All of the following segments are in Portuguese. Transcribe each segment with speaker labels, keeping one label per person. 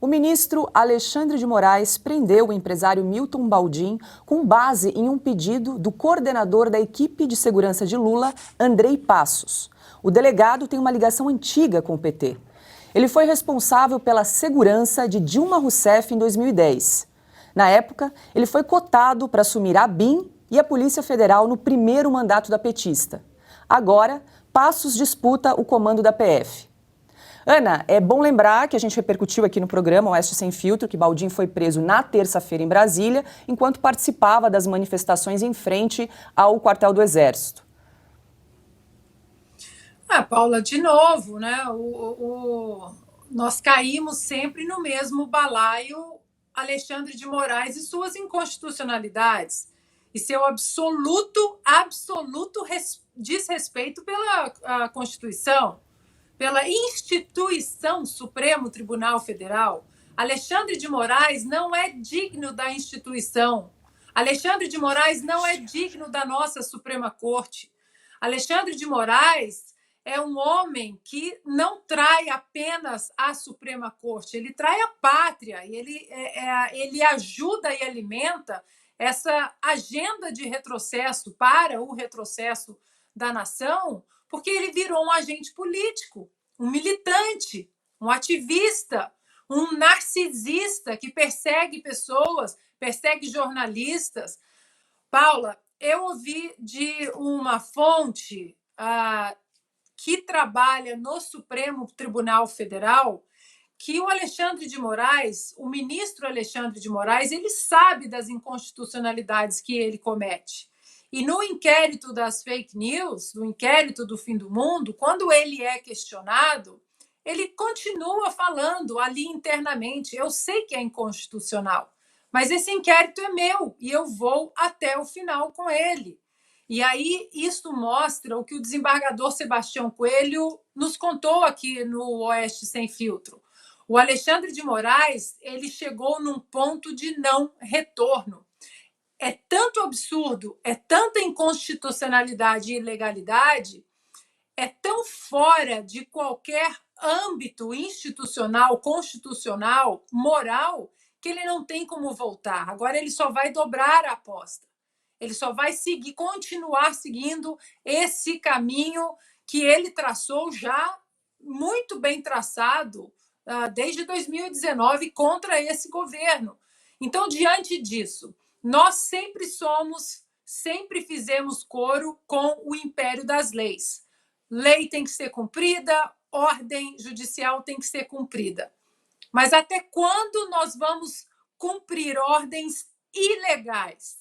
Speaker 1: O ministro Alexandre de Moraes prendeu o empresário Milton Baldin com base em um pedido do coordenador da equipe de segurança de Lula, Andrei Passos. O delegado tem uma ligação antiga com o PT. Ele foi responsável pela segurança de Dilma Rousseff em 2010. Na época, ele foi cotado para assumir a ABIN e a Polícia Federal no primeiro mandato da petista. Agora, Passos disputa o comando da PF. Ana, é bom lembrar que a gente repercutiu aqui no programa Oeste Sem Filtro que Baldin foi preso na terça-feira em Brasília, enquanto participava das manifestações em frente ao quartel do Exército.
Speaker 2: Paula, de novo, né? Nós caímos sempre no mesmo balaio, Alexandre de Moraes e suas inconstitucionalidades e seu absoluto desrespeito pela Constituição, pela instituição Supremo Tribunal Federal. Alexandre de Moraes não é digno da instituição. Alexandre de Moraes não é digno da nossa Suprema Corte. Alexandre de Moraes é um homem que não trai apenas a Suprema Corte, ele trai a pátria, ele ajuda e alimenta essa agenda de retrocesso para o retrocesso da nação, porque ele virou um agente político, um militante, um ativista, um narcisista que persegue pessoas, persegue jornalistas. Paula, eu ouvi de uma fonte que trabalha no Supremo Tribunal Federal que o Alexandre de Moraes, o ministro Alexandre de Moraes, ele sabe das inconstitucionalidades que ele comete. E no inquérito das fake news, no inquérito do fim do mundo, quando ele é questionado, ele continua falando ali internamente: eu sei que é inconstitucional, mas esse inquérito é meu e eu vou até o final com ele. E aí isso mostra o que o desembargador Sebastião Coelho nos contou aqui no Oeste Sem Filtro. O Alexandre de Moraes, ele chegou num ponto de não retorno. É tanto absurdo, é tanta inconstitucionalidade e ilegalidade, é tão fora de qualquer âmbito institucional, constitucional, moral, que ele não tem como voltar. Agora ele só vai dobrar a aposta. Ele só vai continuar seguindo esse caminho que ele traçou já muito bem traçado desde 2019 contra esse governo. Então, diante disso, nós sempre fizemos coro com o império das leis. Lei tem que ser cumprida, ordem judicial tem que ser cumprida. Mas até quando nós vamos cumprir ordens ilegais,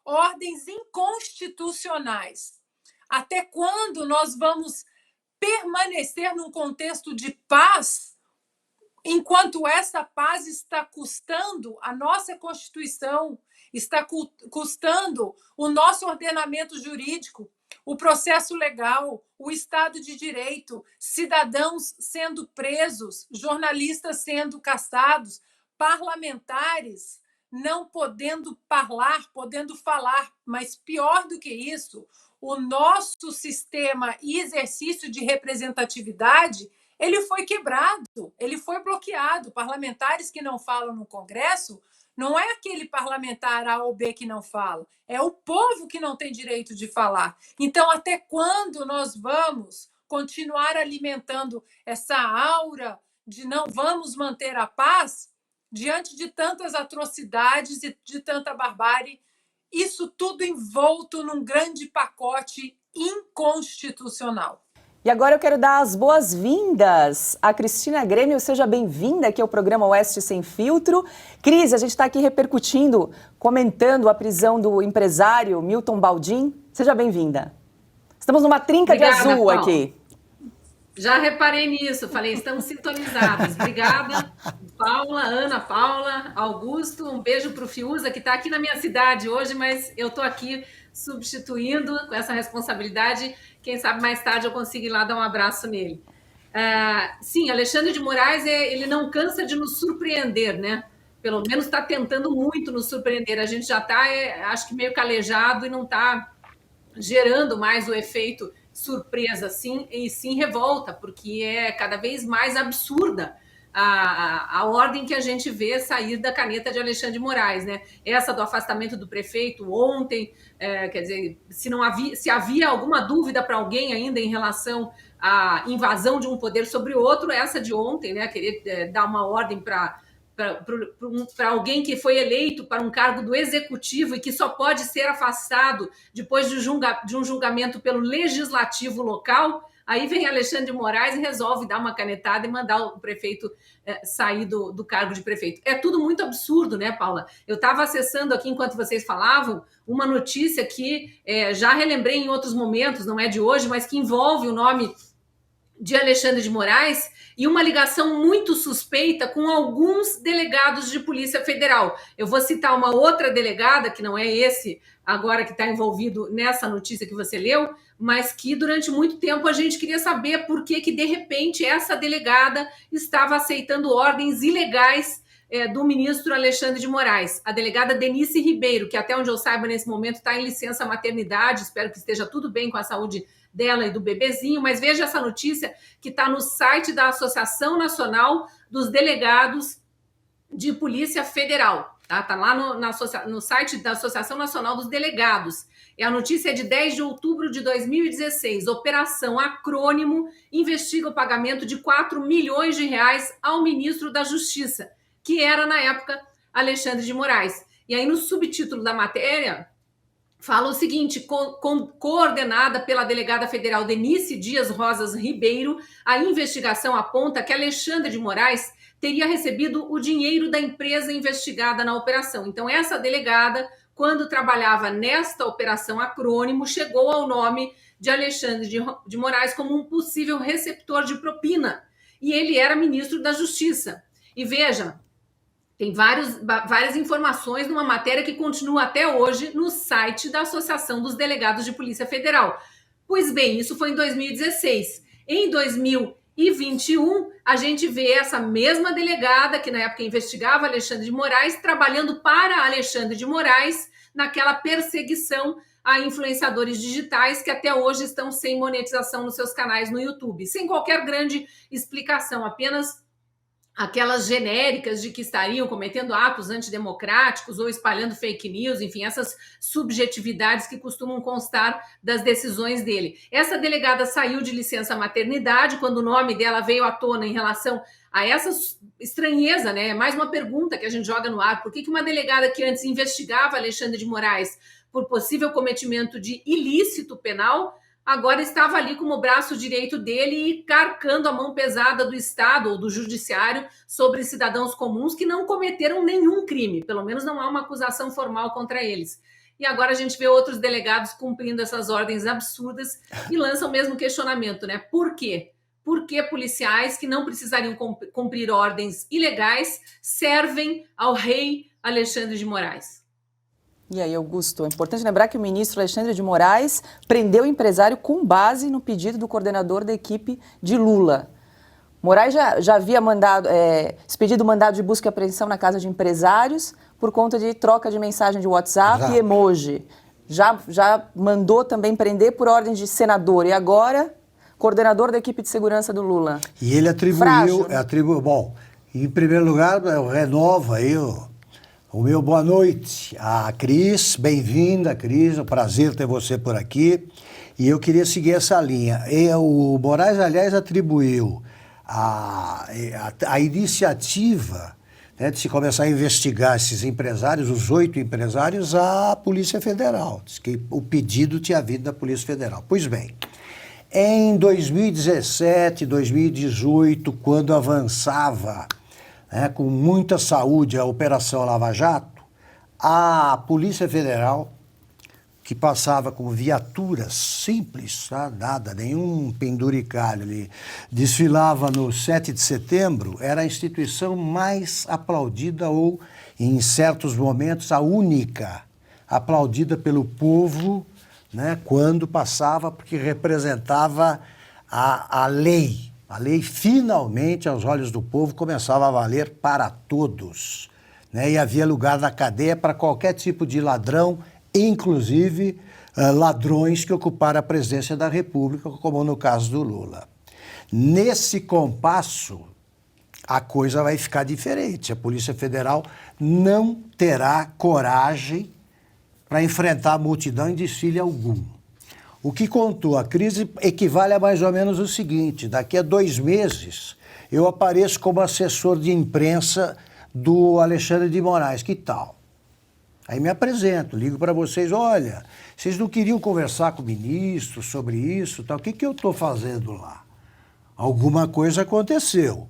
Speaker 2: ordens inconstitucionais? Até quando nós vamos permanecer num contexto de paz, enquanto essa paz está custando a nossa Constituição, está custando o nosso ordenamento jurídico, o processo legal, o Estado de Direito, cidadãos sendo presos, jornalistas sendo caçados, parlamentares não podendo falar, mas pior do que isso, o nosso sistema e exercício de representatividade, ele foi quebrado, ele foi bloqueado. Parlamentares que não falam no Congresso, não é aquele parlamentar A ou B que não fala, é o povo que não tem direito de falar. Então, até quando nós vamos continuar alimentando essa aura de não vamos manter a paz diante de tantas atrocidades e de tanta barbárie? Isso tudo envolto num grande pacote inconstitucional.
Speaker 1: E agora eu quero dar as boas-vindas a Cristina Grêmio. Seja bem-vinda aqui ao programa Oeste Sem Filtro. Cris, a gente está aqui repercutindo, comentando a prisão do empresário Milton Baldin. Seja bem-vinda. Estamos numa trinca de azul
Speaker 3: Paula.
Speaker 1: aqui.
Speaker 3: Já reparei nisso, falei, estamos sintonizados. Obrigada, Paula, Ana Paula, Augusto. Um beijo para o Fiuza, que está aqui na minha cidade hoje, mas eu estou aqui substituindo com essa responsabilidade. Quem sabe mais tarde eu consigo ir lá dar um abraço nele. Sim, Alexandre de Moraes, ele não cansa de nos surpreender, né? Pelo menos está tentando muito nos surpreender. A gente já está, acho que meio calejado e não está gerando mais o efeito surpresa, sim, e sim revolta, porque é cada vez mais absurda a ordem que a gente vê sair da caneta de Alexandre de Moraes, né? Essa do afastamento do prefeito ontem, quer dizer, se havia alguma dúvida para alguém ainda em relação à invasão de um poder sobre o outro, essa de ontem, né? Querer dar uma ordem para alguém que foi eleito para um cargo do executivo e que só pode ser afastado depois de um julgamento pelo legislativo local. Aí vem Alexandre de Moraes e resolve dar uma canetada e mandar o prefeito sair do cargo de prefeito. É tudo muito absurdo, né, Paula? Eu estava acessando aqui, enquanto vocês falavam, uma notícia que já relembrei em outros momentos, não é de hoje, mas que envolve o nome de Alexandre de Moraes e uma ligação muito suspeita com alguns delegados de Polícia Federal. Eu vou citar uma outra delegada, que não é esse agora que está envolvido nessa notícia que você leu, mas que durante muito tempo a gente queria saber por que de repente essa delegada estava aceitando ordens ilegais do ministro Alexandre de Moraes. A delegada Denise Ribeiro, que até onde eu saiba nesse momento está em licença maternidade, espero que esteja tudo bem com a saúde dela e do bebezinho, mas veja essa notícia que está no site da Associação Nacional dos Delegados de Polícia Federal. Tá lá no site da Associação Nacional dos Delegados. E a notícia é de 10 de outubro de 2016. Operação Acrônimo investiga o pagamento de 4 milhões de reais ao ministro da Justiça, que era, na época, Alexandre de Moraes. E aí, no subtítulo da matéria, fala o seguinte: coordenada pela delegada federal Denise Dias Rosas Ribeiro, a investigação aponta que Alexandre de Moraes teria recebido o dinheiro da empresa investigada na operação. Então, essa delegada, quando trabalhava nesta operação Acrônimo, chegou ao nome de Alexandre de Moraes como um possível receptor de propina. E ele era ministro da Justiça. E veja, tem várias informações numa matéria que continua até hoje no site da Associação dos Delegados de Polícia Federal. Pois bem, isso foi em 2016. Em 2021, a gente vê essa mesma delegada, que na época investigava Alexandre de Moraes, trabalhando para Alexandre de Moraes naquela perseguição a influenciadores digitais que até hoje estão sem monetização nos seus canais no YouTube, sem qualquer grande explicação, apenas aquelas genéricas de que estariam cometendo atos antidemocráticos ou espalhando fake news, enfim, essas subjetividades que costumam constar das decisões dele. Essa delegada saiu de licença maternidade quando o nome dela veio à tona em relação a essa estranheza, né? Mais uma pergunta que a gente joga no ar: por que uma delegada que antes investigava Alexandre de Moraes por possível cometimento de ilícito penal agora estava ali como braço direito dele e carcando a mão pesada do Estado ou do Judiciário sobre cidadãos comuns que não cometeram nenhum crime, pelo menos não há uma acusação formal contra eles. E agora a gente vê outros delegados cumprindo essas ordens absurdas e lançam o mesmo questionamento, né? Por quê? Por que policiais que não precisariam cumprir ordens ilegais servem ao rei Alexandre de Moraes?
Speaker 1: E aí, Augusto, é importante lembrar que o ministro Alexandre de Moraes prendeu o empresário com base no pedido do coordenador da equipe de Lula. Moraes já havia expedido mandado de busca e apreensão na casa de empresários por conta de troca de mensagem de WhatsApp e emoji. Já mandou também prender por ordem de senador. E agora, coordenador da equipe de segurança do Lula.
Speaker 4: E ele
Speaker 1: Frágil, né?
Speaker 4: Bom, em primeiro lugar, eu renovo aí o meu boa noite à Cris. Bem-vinda, Cris. É um prazer ter você por aqui. E eu queria seguir essa linha. O Moraes, aliás, atribuiu a iniciativa, né, de se começar a investigar esses empresários, os 8 empresários, à Polícia Federal. Diz que o pedido tinha vindo da Polícia Federal. Pois bem, em 2017, 2018, quando avançava com muita saúde a Operação Lava Jato, a Polícia Federal, que passava com viaturas simples, tá? Nada, nenhum penduricalho ali, desfilava no 7 de setembro, era a instituição mais aplaudida ou, em certos momentos, a única aplaudida pelo povo, né, quando passava, porque representava a lei. A lei, finalmente, aos olhos do povo, começava a valer para todos, né? E havia lugar na cadeia para qualquer tipo de ladrão, inclusive ladrões que ocuparam a presidência da República, como no caso do Lula. Nesse compasso, a coisa vai ficar diferente. A Polícia Federal não terá coragem para enfrentar a multidão em desfile algum. O que contou a crise equivale a mais ou menos o seguinte: daqui a 2 meses eu apareço como assessor de imprensa do Alexandre de Moraes. Que tal? Aí me apresento, ligo para vocês: olha, vocês não queriam conversar com o ministro sobre isso, tal? O que eu estou fazendo lá? Alguma coisa aconteceu.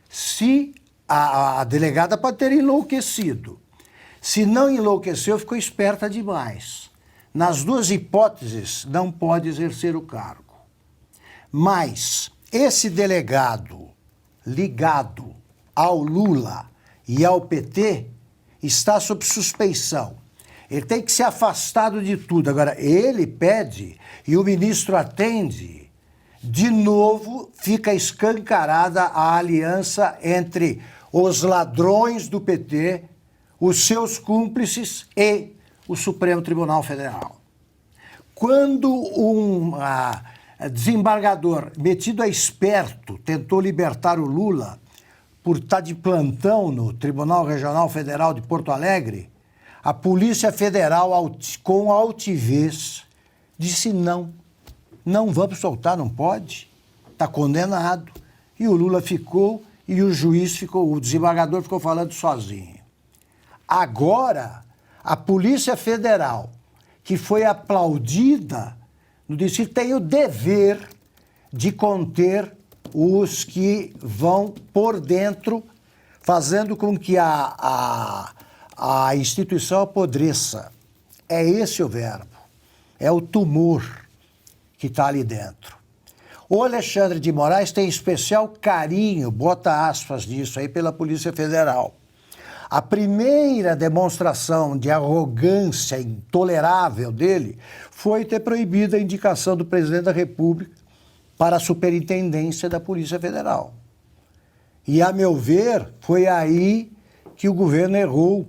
Speaker 4: Se a delegada pode ter enlouquecido. Se não enlouqueceu, ficou esperta demais. Nas 2 hipóteses, não pode exercer o cargo. Mas esse delegado ligado ao Lula e ao PT está sob suspeição. Ele tem que ser afastado de tudo. Agora, ele pede e o ministro atende. De novo, fica escancarada a aliança entre os ladrões do PT, os seus cúmplices e o Supremo Tribunal Federal. Quando um desembargador metido a esperto tentou libertar o Lula por estar de plantão no Tribunal Regional Federal de Porto Alegre, a Polícia Federal, com altivez, disse não. Não vamos soltar, não pode. Está condenado. E o Lula ficou e o juiz ficou, o desembargador ficou falando sozinho. Agora, a Polícia Federal, que foi aplaudida no distrito, tem o dever de conter os que vão por dentro, fazendo com que a instituição apodreça. É esse o verbo. É o tumor que está ali dentro. O Alexandre de Moraes tem especial carinho, bota aspas nisso aí, pela Polícia Federal. A primeira demonstração de arrogância intolerável dele foi ter proibido a indicação do presidente da República para a superintendência da Polícia Federal. E, a meu ver, foi aí que o governo errou,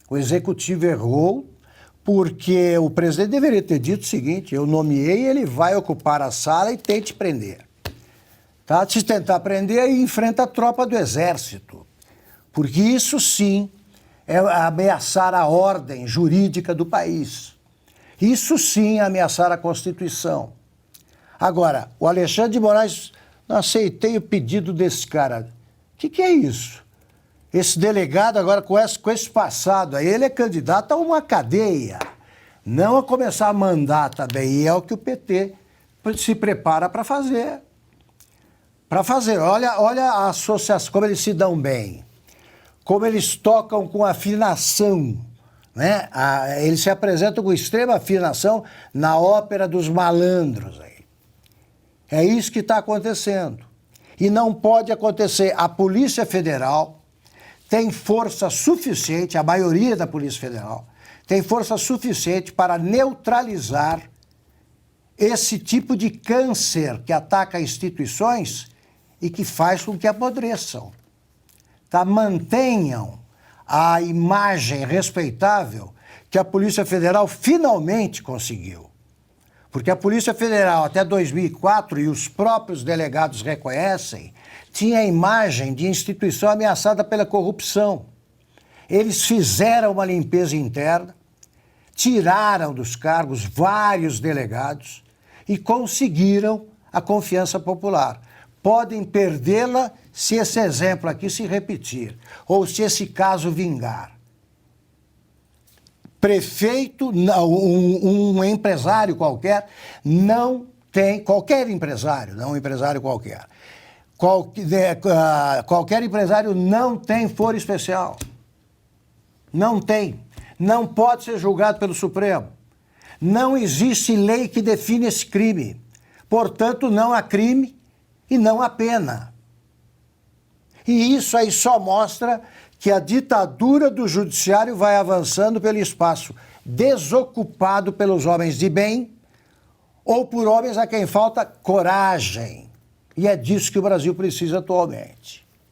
Speaker 4: o executivo errou, porque o presidente deveria ter dito o seguinte: eu nomeei, ele vai ocupar a sala e tente prender. Tá? Se tentar prender, aí enfrenta a tropa do exército. Porque isso sim é ameaçar a ordem jurídica do país. Isso sim é ameaçar a Constituição. Agora, o Alexandre de Moraes, não aceitei o pedido desse cara. O que é isso? Esse delegado agora com esse passado aí, ele é candidato a uma cadeia, não a começar a mandar também. E é o que o PT se prepara para fazer. Olha a associação, como eles se dão bem, como eles tocam com afinação, né? Eles se apresentam com extrema afinação na ópera dos malandros aí. É isso que está acontecendo. E não pode acontecer. A Polícia Federal tem força suficiente, a maioria da Polícia Federal, tem força suficiente para neutralizar esse tipo de câncer que ataca instituições e que faz com que apodreçam. Tá? Mantenham a imagem respeitável que a Polícia Federal finalmente conseguiu. Porque a Polícia Federal, até 2004, e os próprios delegados reconhecem, tinha a imagem de instituição ameaçada pela corrupção. Eles fizeram uma limpeza interna, tiraram dos cargos vários delegados e conseguiram a confiança popular. Podem perdê-la se esse exemplo aqui se repetir, ou se esse caso vingar. Prefeito, um empresário qualquer, não tem, qualquer empresário, não um empresário qualquer, qualquer empresário não tem foro especial. Não tem. Não pode ser julgado pelo Supremo. Não existe lei que define esse crime. Portanto, não há crime e não há pena. E isso aí só mostra que a ditadura do judiciário vai avançando pelo espaço desocupado pelos homens de bem ou por homens a quem falta coragem. E é disso que o Brasil precisa atualmente.